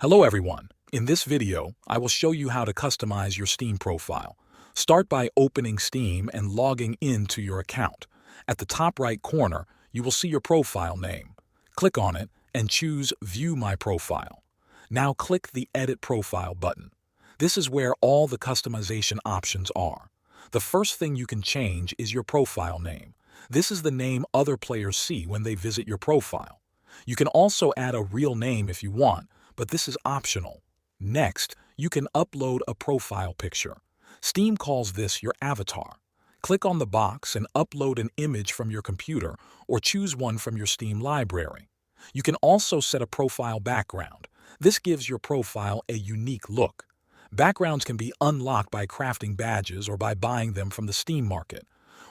Hello everyone. In this video, I will show you how to customize your Steam profile. Start by opening Steam and logging into your account. At the top right corner, you will see your profile name. Click on it and choose View My Profile. Now click the Edit Profile button. This is where all the customization options are. The first thing you can change is your profile name. This is the name other players see when they visit your profile. You can also add a real name if you want, but this is optional. Next, you can upload a profile picture. Steam calls this your avatar. Click on the box and upload an image from your computer or choose one from your Steam library. You can also set a profile background. This gives your profile a unique look. Backgrounds can be unlocked by crafting badges or by buying them from the Steam market.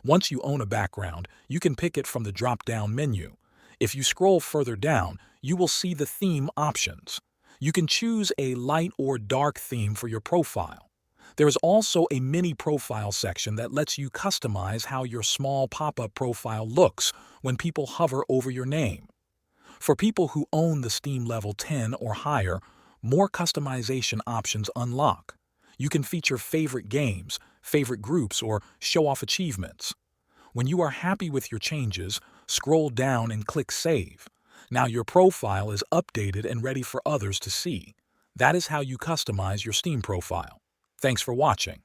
Once you own a background, you can pick it from the drop-down menu. If you scroll further down, you will see the theme options. You can choose a light or dark theme for your profile. There is also a mini profile section that lets you customize how your small pop-up profile looks when people hover over your name. For people who own the Steam level 10 or higher, more customization options unlock. You can feature favorite games, favorite groups, or show off achievements. When you are happy with your changes, scroll down and click Save. Now your profile is updated and ready for others to see. That is how you customize your Steam profile. Thanks for watching.